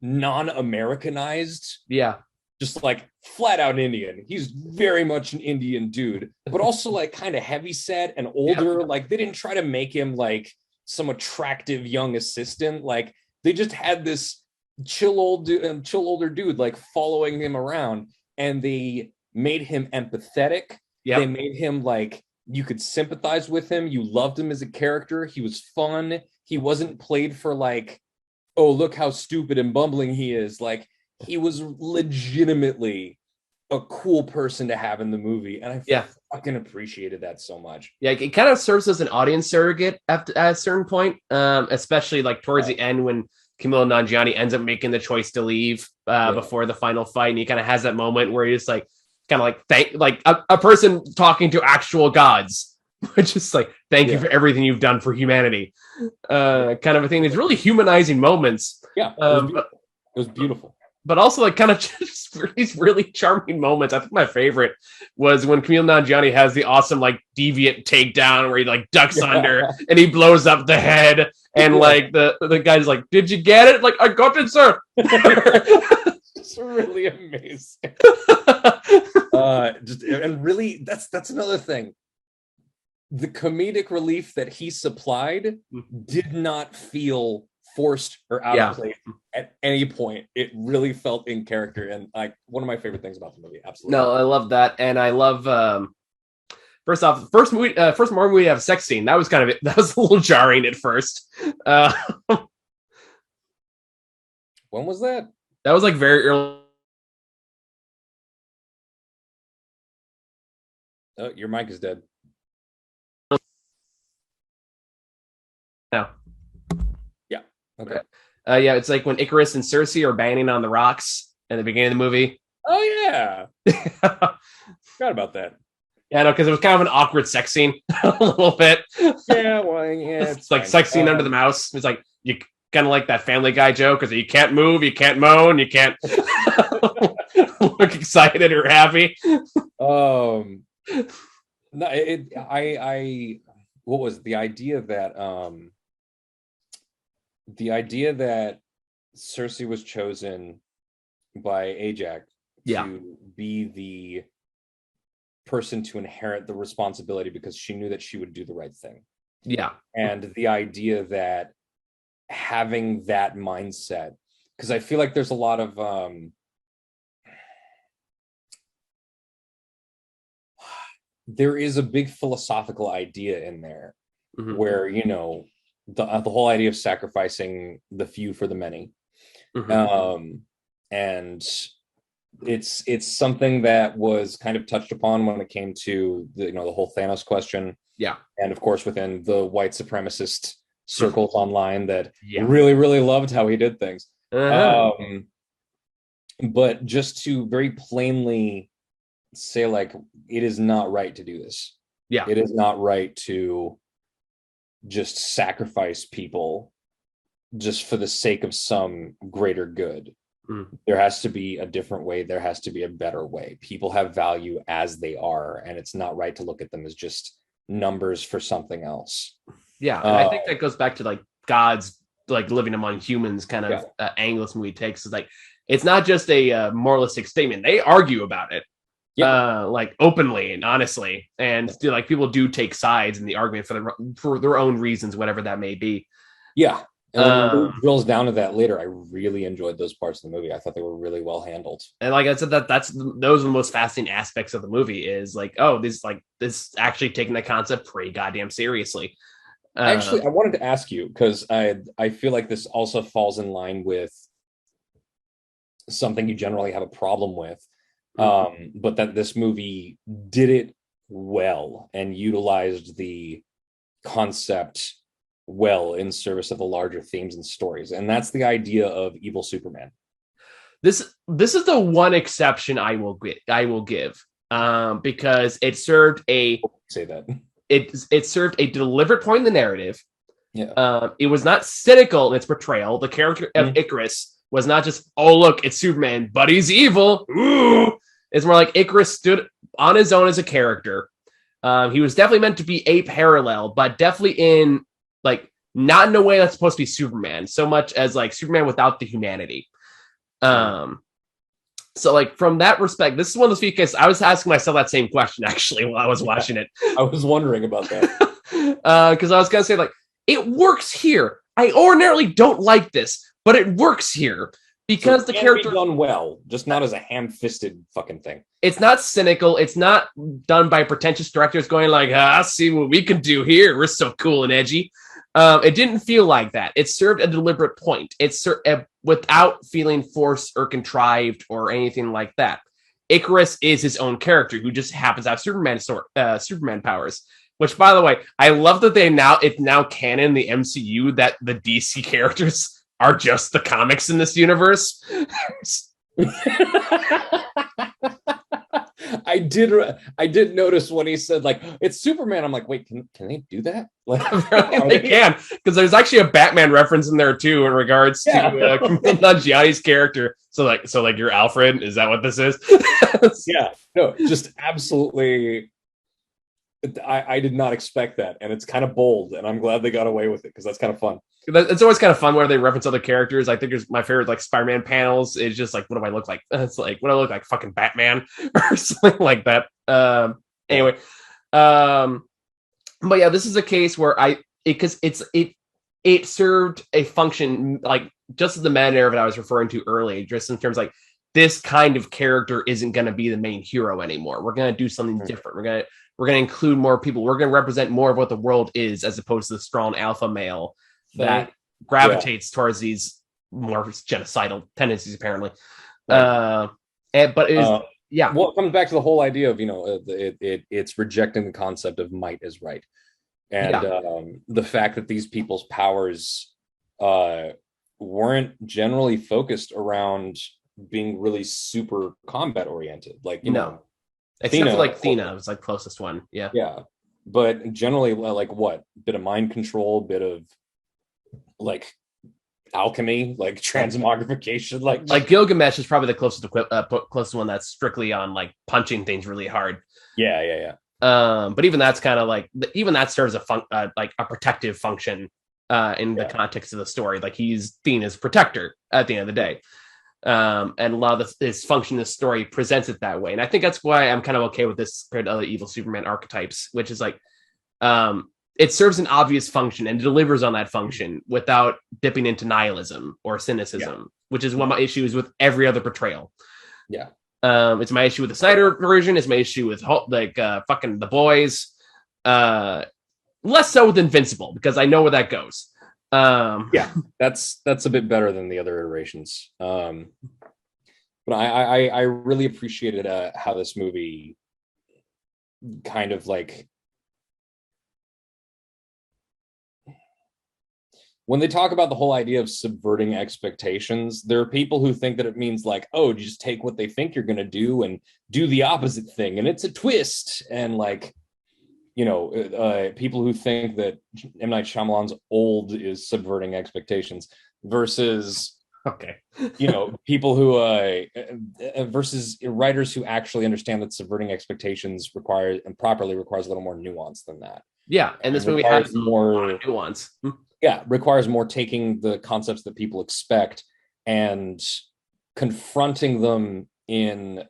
non-Americanized. Yeah. Just like flat out Indian. He's very much an Indian dude, but also like kind of heavy set and older. Yeah. Like they didn't try to make him like some attractive young assistant. Like they just had this chill older dude like following him around, and they made him empathetic. Yep. They made him like you could sympathize with him. You loved him as a character. He was fun. He wasn't played for like, oh, look how stupid and bumbling he is. Like he was legitimately a cool person to have in the movie, and I fucking appreciated that so much. Yeah, it kind of serves as an audience surrogate at a certain point, especially like towards the end when Kumail Nanjiani ends up making the choice to leave before the final fight, and he kind of has that moment where he's like, kind of like thank like a person talking to actual gods, which is like thank you for everything you've done for humanity, kind of a thing. It's really humanizing moments. Yeah, it was beautiful. But also, like, kind of just these really charming moments. I think my favorite was when Kumail Nanjiani has the awesome, like, deviant takedown where he, like, ducks under and he blows up the head. And, like, the guy's like, did you get it? Like, I got it, sir. It's really amazing. And really, that's another thing. The comedic relief that he supplied did not feel forced or out of place at any point. It really felt in character, and like one of my favorite things about the movie. Absolutely. No, I love that, and I love first off, first Marvel movie to have a sex scene. That was a little jarring at first. When was that? That was like very early. Oh, your mic is dead. No. Yeah. Okay. Yeah, it's like when Icarus and Cersei are banging on the rocks at the beginning of the movie. Oh yeah. Forgot about that. Yeah, no, because it was kind of an awkward sex scene a little bit. Yeah, well, yeah, it's like sex scene under the mouse. It's like you kind of like that Family Guy joke because you can't move, you can't moan, you can't look excited or happy. No, what was the idea that Cersei was chosen by Ajax to be the person to inherit the responsibility because she knew that she would do the right thing. Yeah. And the idea that having that mindset because I feel like there's a lot of there is a big philosophical idea in there Mm-hmm. where, you know, the whole idea of sacrificing the few for the many. Mm-hmm. And it's something that was kind of touched upon when it came to the, you know, the whole Thanos question, Yeah. and of course within the white supremacist circles online that Yeah. really loved how he did things. Uh-huh. But just to very plainly say, like, it is not right to do this. Yeah. It is not right to just sacrifice people just for the sake of some greater good. Mm. There has to be a different way. There has to be a better way. People have value as they are, and it's not right to look at them as just numbers for something else. Yeah. And I think that goes back to like God's like living among humans kind of angle this movie takes. Is like, it's not just a moralistic statement. They argue about it. Like openly and honestly, and like people do take sides in the argument for their own reasons, whatever that may be. Yeah, and when it drills down to that later, I really enjoyed those parts of the movie. I thought they were really well handled. And like I said, those are the most fascinating aspects of the movie. Is like, oh, this actually taking the concept pretty goddamn seriously. Actually, I wanted to ask you because I feel like this also falls in line with something you generally have a problem with. But that this movie did it well and utilized the concept well in service of the larger themes and stories, and that's the idea of evil Superman. This is the one exception I will give, because it served a say that it served a deliberate point in the narrative. Yeah, it was not cynical in its portrayal. The character of Icarus was not just, oh look, it's Superman, but he's evil. Ooh. It's more like Icarus stood on his own as a character. He was definitely meant to be a parallel, but definitely in like not in a way that's supposed to be Superman, so much as like Superman without the humanity. So like from that respect, this is one of those because I was asking myself that same question actually while I was watching it. I was wondering about that. Because I was gonna say like it works here. I ordinarily don't like this, but it works here. Because the character done well, just not as a ham-fisted fucking thing. It's not cynical. It's not done by pretentious directors going like, see what we can do here. We're so cool and edgy. It didn't feel like that. It served a deliberate point. It's without feeling forced or contrived or anything like that. Icarus is his own character who just happens to have Superman powers. Which, by the way, I love that it's now canon in the MCU that the DC characters are just the comics in this universe. I did notice when he said like it's Superman. I'm like, wait, can they do that? They can, because there's actually a Batman reference in there too in regards to Nanjiani's character. So like you're Alfred. Is that what this is? Yeah, no, just absolutely. I did not expect that, and it's kind of bold, and I'm glad they got away with it because that's kind of fun. It's always kind of fun where they reference other characters. I think there's my favorite like Spider-Man panels is just like, what do I look like? It's like, what do I look like? Fucking Batman or something like that. Anyway, but yeah, this is a case where it served a function like just as the meta narrative I was referring to earlier, just in terms like this kind of character isn't going to be the main hero anymore. We're going to do something different. We're going to include more people. We're going to represent more of what the world is, as opposed to the strong alpha male that gravitates towards these more genocidal tendencies, apparently. But it is, well, it comes back to the whole idea of, you know, it's rejecting the concept of might is right. And the fact that these people's powers weren't generally focused around being really super combat oriented. Like, you know, except for like Athena was like closest one. Yeah. But generally, like what? Bit of mind control, bit of like alchemy, like transmogrification, like Gilgamesh is probably the closest one that's strictly on like punching things really hard. Yeah. But even that's kind of like that serves like a protective function in the context of the story. Like he's Athena's protector at the end of the day. And a lot of this function in the story presents it that way. And I think that's why I'm kind of okay with this compared to other evil Superman archetypes, which is like it serves an obvious function and delivers on that function without dipping into nihilism or cynicism, which is one of my issues with every other portrayal. Yeah. It's my issue with the Snyder version. It's my issue with fucking The Boys. Less so with Invincible because I know where that goes. Yeah, that's a bit better than the other iterations. But I really appreciated how this movie kind of like, when they talk about the whole idea of subverting expectations, there are people who think that it means like, oh, just take what they think you're going to do and do the opposite thing. And it's a twist. And like, you know, people who think that M. Night Shyamalan's Old is subverting expectations versus, okay, you know, people who, versus writers who actually understand that subverting expectations requires a little more nuance than that. Yeah. And this movie has more nuance. Yeah, requires more taking the concepts that people expect and confronting them in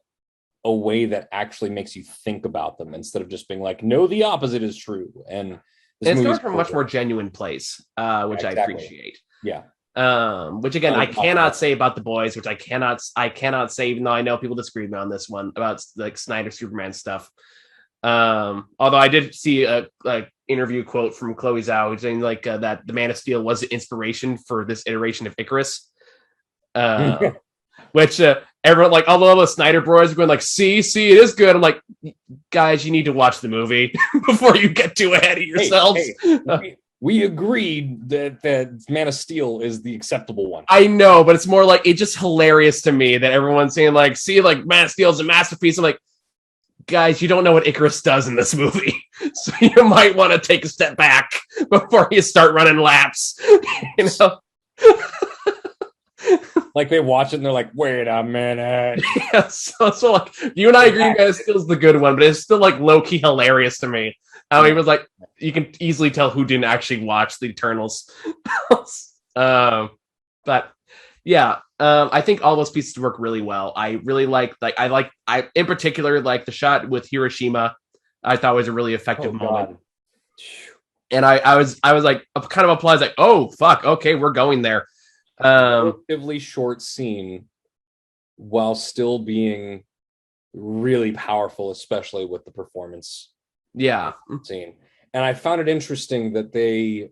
a way that actually makes you think about them instead of just being like, no, the opposite is true. And it's coming from a much more genuine place, which I appreciate. Yeah. Which again, I cannot say about The Boys, which I cannot say, even though I know people disagree with me on this one about like Snyder Superman stuff. Although I did see a interview quote from Chloe Zhao saying like that the Man of Steel was the inspiration for this iteration of Icarus, which everyone, like all the Snyder bros are going like, see, it is good. I'm like, guys, you need to watch the movie before you get too ahead of yourselves. We agreed that Man of Steel is the acceptable one. I know, but it's more like, it's just hilarious to me that everyone's saying like, see, like Man of Steel is a masterpiece. I'm like, guys, you don't know what Icarus does in this movie, so you might want to take a step back before you start running laps. You know, like they watch it and they're like, "Wait a minute." Yeah, so like you and I agree, Man of Steel's the good one, but it's still like low key hilarious to me. How he was like, you can easily tell who didn't actually watch the Eternals. But yeah. I think all those pieces work really well. I really like in particular like the shot with Hiroshima. I thought was a really effective moment. God. And I was like kind of applause like, oh fuck, okay, we're going there. Relatively short scene while still being really powerful, especially with the performance. Yeah. Scene. And I found it interesting that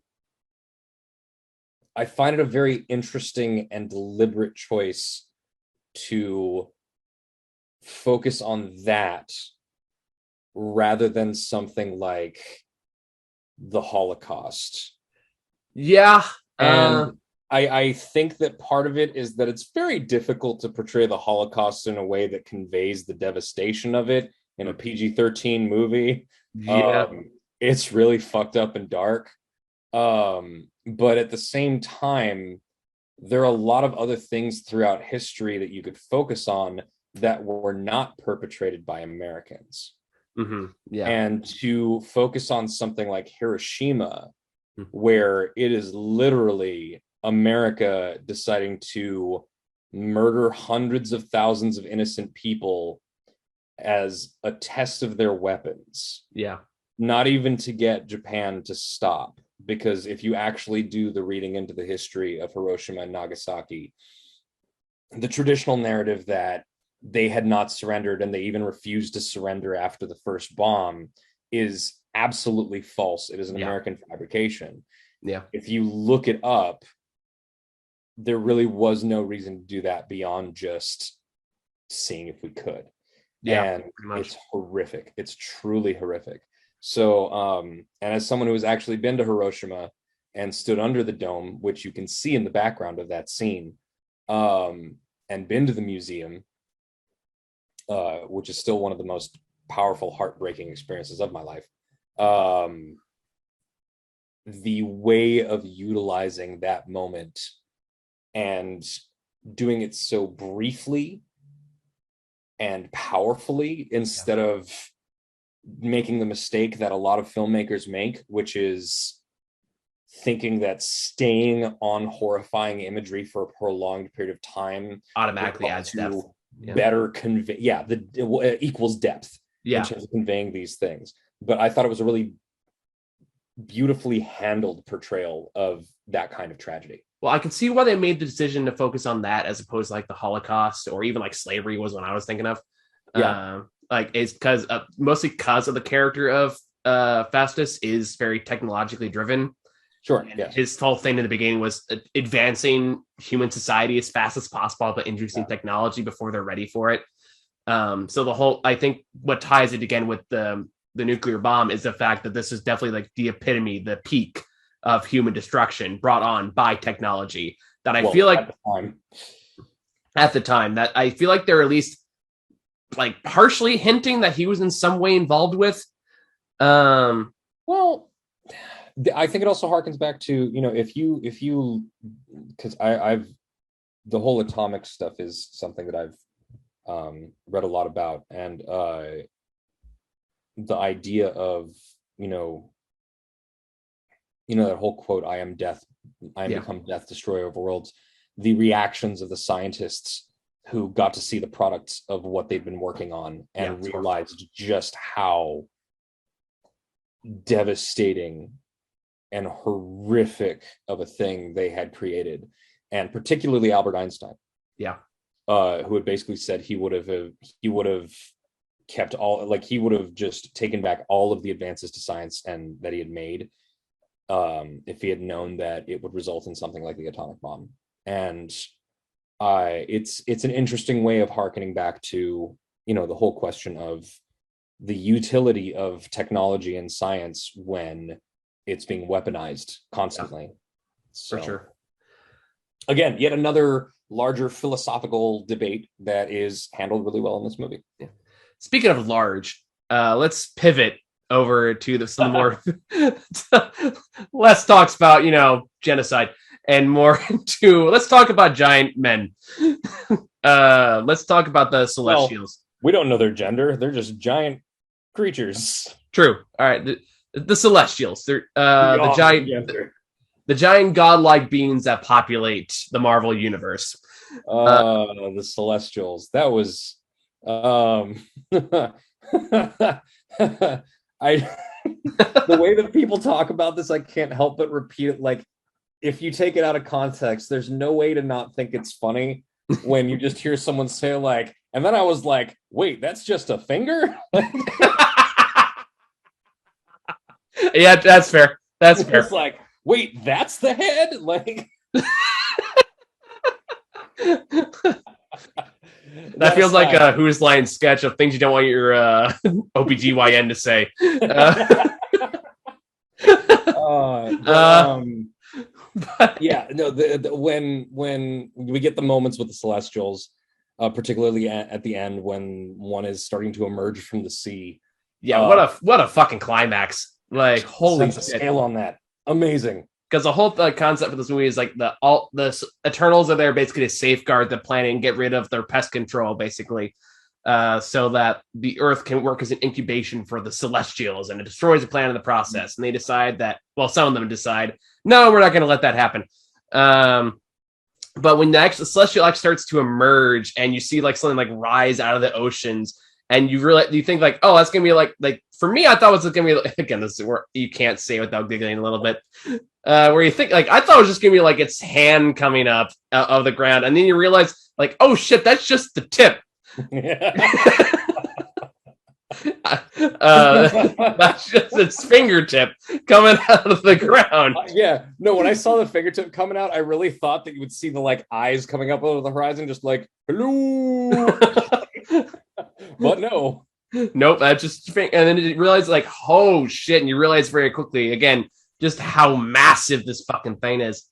I find it a very interesting and deliberate choice to focus on that rather than something like the Holocaust. Yeah. And I think that part of it is that it's very difficult to portray the Holocaust in a way that conveys the devastation of it in a PG-13 movie. Yeah. It's really fucked up and dark. But at the same time, there are a lot of other things throughout history that you could focus on that were not perpetrated by Americans. Mm-hmm. Yeah. And to focus on something like Hiroshima, where it is literally America deciding to murder hundreds of thousands of innocent people as a test of their weapons. Yeah. Not even to get Japan to stop. Because if you actually do the reading into the history of Hiroshima and Nagasaki, the traditional narrative that they had not surrendered and they even refused to surrender after the first bomb is absolutely false. It is an American fabrication. Yeah. If you look it up, there really was no reason to do that beyond just seeing if we could. Yeah, and it's horrific. It's truly horrific. So, and as someone who has actually been to Hiroshima and stood under the dome, which you can see in the background of that scene, and been to the museum, which is still one of the most powerful, heartbreaking experiences of my life, the way of utilizing that moment and doing it so briefly and powerfully instead of making the mistake that a lot of filmmakers make, which is thinking that staying on horrifying imagery for a prolonged period of time automatically adds depth. Better convey, it equals depth in terms of conveying these things. But I thought it was a really beautifully handled portrayal of that kind of tragedy. Well, I can see why they made the decision to focus on that as opposed to like the Holocaust or even like slavery was what I was thinking of. Yeah. Like it's because mostly because of the character of Festus is very technologically driven. Sure. Yeah. His whole thing in the beginning was advancing human society as fast as possible, but introducing technology before they're ready for it. So the whole, I think what ties it again with the nuclear bomb is the fact that this is definitely like the epitome, the peak of human destruction brought on by technology that I feel like at the time that I feel like they're at least like partially hinting that he was in some way involved with. Well, I think it also harkens back to, if you, because I've, the whole atomic stuff is something that I've read a lot about, and the idea of, that whole quote, I am death, I am become death, destroyer of worlds, the reactions of the scientists who got to see the products of what they've been working on and realized just how devastating and horrific of a thing they had created. And particularly Albert Einstein, who had basically said he would have kept all, like he would have just taken back all of the advances to science and that he had made if he had known that it would result in something like the atomic bomb. And it's an interesting way of hearkening back to, the whole question of the utility of technology and science when it's being weaponized constantly. So, for sure. Again, yet another larger philosophical debate that is handled really well in this movie. Yeah. Speaking of large, let's pivot over to some more less talks about, genocide and more into, let's talk about giant men. Let's talk about the Celestials. Well, we don't know their gender. They're just giant creatures. True. All right. The Celestials. They're the giant godlike beings that populate the Marvel universe. The Celestials. That was the way that people talk about this, I can't help but repeat it. Like, if you take it out of context, there's no way to not think it's funny when you just hear someone say like, and then I was like, wait, that's just a finger? Yeah, that's fair. That's fair. It's like, wait, that's the head? Like that feels like a Who's Line sketch of things you don't want your OBGYN to say. When we get the moments with the Celestials, particularly at the end when one is starting to emerge from the sea. Yeah, what a fucking climax! Like, holy shit. Scale on that, amazing. Because the whole concept of this movie is like the Eternals are there basically to safeguard the planet and get rid of their pest control, basically, so that the Earth can work as an incubation for the Celestials, and it destroys the planet in the process. And they decide that, well, some of them decide, no, we're not going to let that happen. But when the Celestial starts to emerge, and you see like something like rise out of the oceans, and you think like, oh, that's gonna be like for me, I thought it was gonna be like, again, this is where you can't say without giggling a little bit. Where you think like, I thought it was just gonna be like its hand coming up of the ground, and then you realize like, oh shit, that's just the tip. That's just its fingertip coming out of the ground. When I saw the fingertip coming out, I really thought that you would see the like eyes coming up over the horizon, just like, hello. But no. Nope, that's just, and then you realize like, oh shit, and you realize very quickly again just how massive this fucking thing is.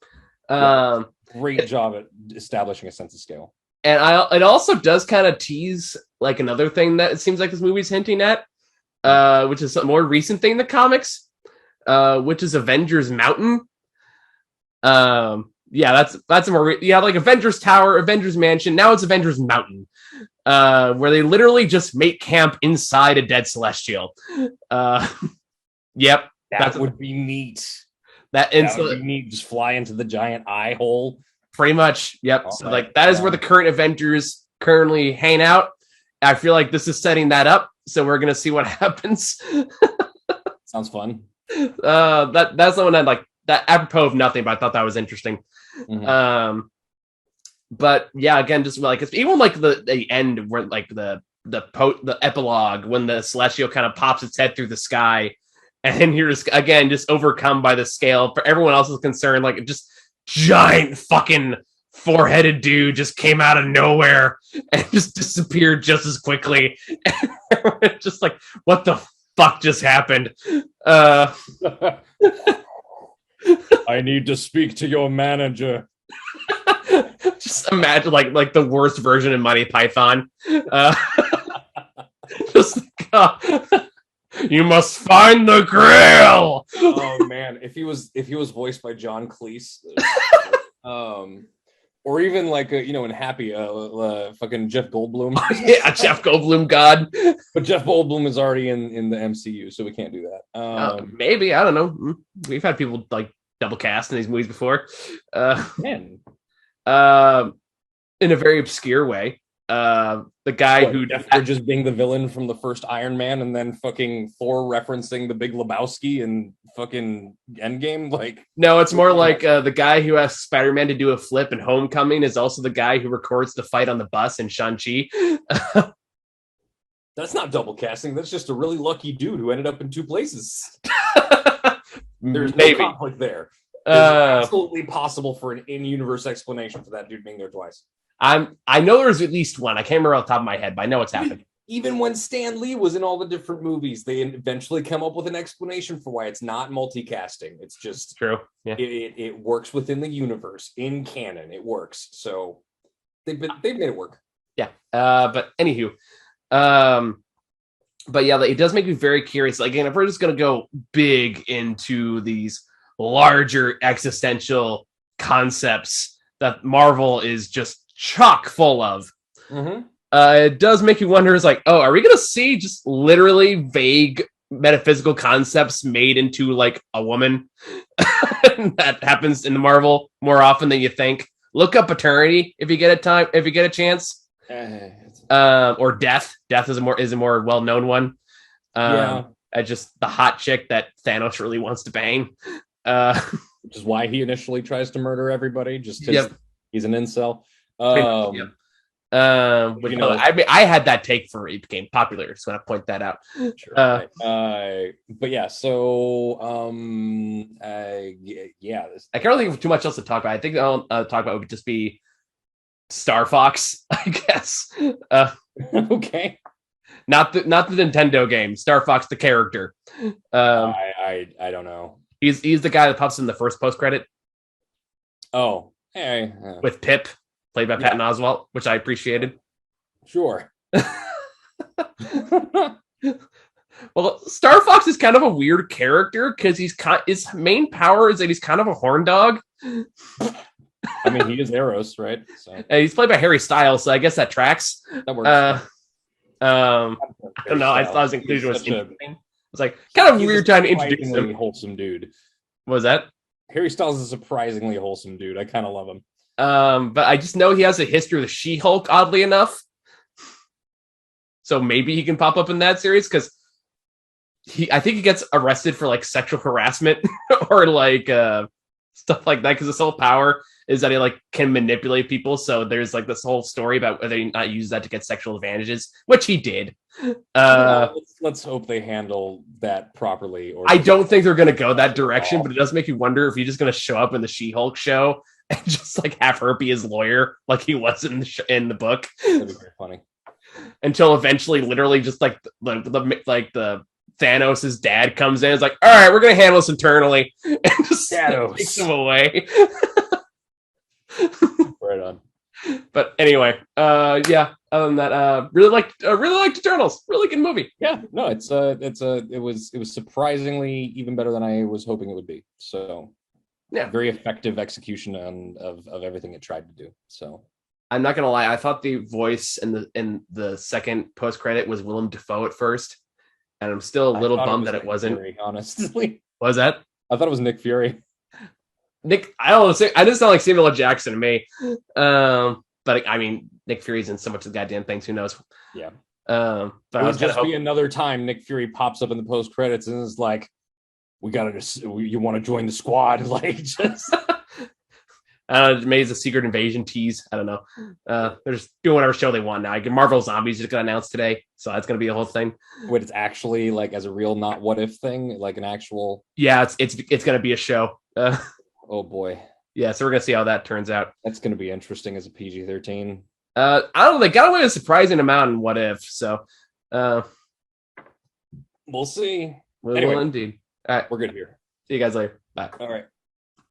Great job at establishing a sense of scale. And it also does kind of tease like another thing that it seems like this movie's hinting at, which is a more recent thing in the comics, which is Avengers Mountain. That's a more like Avengers Tower, Avengers Mansion. Now it's Avengers Mountain, where they literally just make camp inside a dead Celestial. Yep, that would be neat. That would be neat. Just fly into the giant eye hole. Pretty much, yep. So like that is where the current Avengers currently hang out. I feel like this is setting that up, so we're gonna see what happens. Sounds fun. That's the one that like that apropos of nothing, but I thought that was interesting. Mhm. But yeah, again, just like it's even like the end where like the epilogue when the celestial kind of pops its head through the sky, and then you're just again just overcome by the scale. For everyone else is concerned, like just giant fucking four-headed dude just came out of nowhere and just disappeared just as quickly. Just like what the fuck just happened? I need to speak to your manager. Just imagine like the worst version of Monty Python. Just you must find the grail. Oh man, if he was voiced by John Cleese, or even like in Happy, fucking Jeff Goldblum. Yeah, Jeff Goldblum, God. But Jeff Goldblum is already in the MCU, so we can't do that. Maybe I don't know. We've had people like double cast in these movies before. Man. In a very obscure way. The guy who Jeff Bridges being the villain from the first Iron Man, and then fucking Thor referencing the Big Lebowski and fucking Endgame. Like, no, it's more like the guy who asked Spider-Man to do a flip in Homecoming is also the guy who records the fight on the bus in Shang-Chi. That's not double casting. That's just a really lucky dude who ended up in two places. There's no conflict there. It's absolutely possible for an in-universe explanation for that dude being there twice. I know there's at least one. I can't remember off the top of my head, but I know it's happened. Even when Stan Lee was in all the different movies, they eventually come up with an explanation for why it's not multicasting. It's just true. Yeah. It works within the universe in canon. It works. So they've made it work. Yeah. But anywho, but yeah, it does make me very curious. Like, again, if we're just gonna go big into these larger existential concepts that Marvel is just chock full of. Mm-hmm. It does make you wonder, is like, oh, are we going to see just literally vague metaphysical concepts made into like a woman? That happens in the Marvel more often than you think. Look up Eternity if you get a chance. Or Death. Death is a more well-known one. Just the hot chick that Thanos really wants to bang. Which is why he initially tries to murder everybody, just because he's an incel. I had that take for it became popular, so I point that out. Sure. But yeah, so I can't really think of too much else to talk about. I think I'll talk about would just be Star Fox, I guess. Okay. Not the Nintendo game, Star Fox the character. I don't know. He's the guy that pops in the first post credit. Oh, hey, with Pip, played by Patton Oswalt, which I appreciated. Sure. Well, Star Fox is kind of a weird character because his main power is that he's kind of a horn dog. I mean, he is Eros, right? So. He's played by Harry Styles, so I guess that tracks. That works. I don't know. I thought his inclusion was interesting. It's like kind of weird time to introduce him. Wholesome dude. What was that? Harry Styles is a surprisingly wholesome dude. I kind of love him. But I just know he has a history with She-Hulk, oddly enough. So maybe he can pop up in that series because I think he gets arrested for like sexual harassment or like stuff like that because his whole power is that he like can manipulate people. So there's like this whole story about whether he not use that to get sexual advantages, which he did. Let's hope they handle that properly. Or I don't think they're going to go that direction, but it does make you wonder if he's just going to show up in the She-Hulk show and just like have her be his lawyer, like he was in the book. That'd be very funny. Until eventually, literally, just like the Thanos' dad comes in, and is like, "All right, we're going to handle this internally," and just takes him away. Right on. But anyway, yeah. Other than that, really liked Eternals. Really good movie. Yeah, no, it was surprisingly even better than I was hoping it would be. So, yeah, very effective execution of everything it tried to do. So, I'm not gonna lie, I thought the voice in the second post credit was Willem Dafoe at first, and I'm still a little bummed that it wasn't. Fury, honestly, what was that? I thought it was Nick Fury. Nick, I don't know. I just sound like Samuel L. Jackson to me. But I mean, Nick Fury's in so much of the goddamn things. Who knows? Yeah. But it would just be another time Nick Fury pops up in the post credits and is like, we gotta just, you want to join the squad, like just. Maybe it's a secret invasion tease. I don't know. They're just doing whatever show they want now. Marvel Zombies just got announced today, so that's gonna be a whole thing. Wait, it's actually like as a real not what if thing, like an actual. Yeah, it's gonna be a show. Oh boy. Yeah, so we're gonna see how that turns out. That's gonna be interesting as a PG-13. I don't know. They got away with a surprising amount in What If, so We'll see. Well, Anyway. indeed. All right, We're good here. see you guys later. Bye. All right.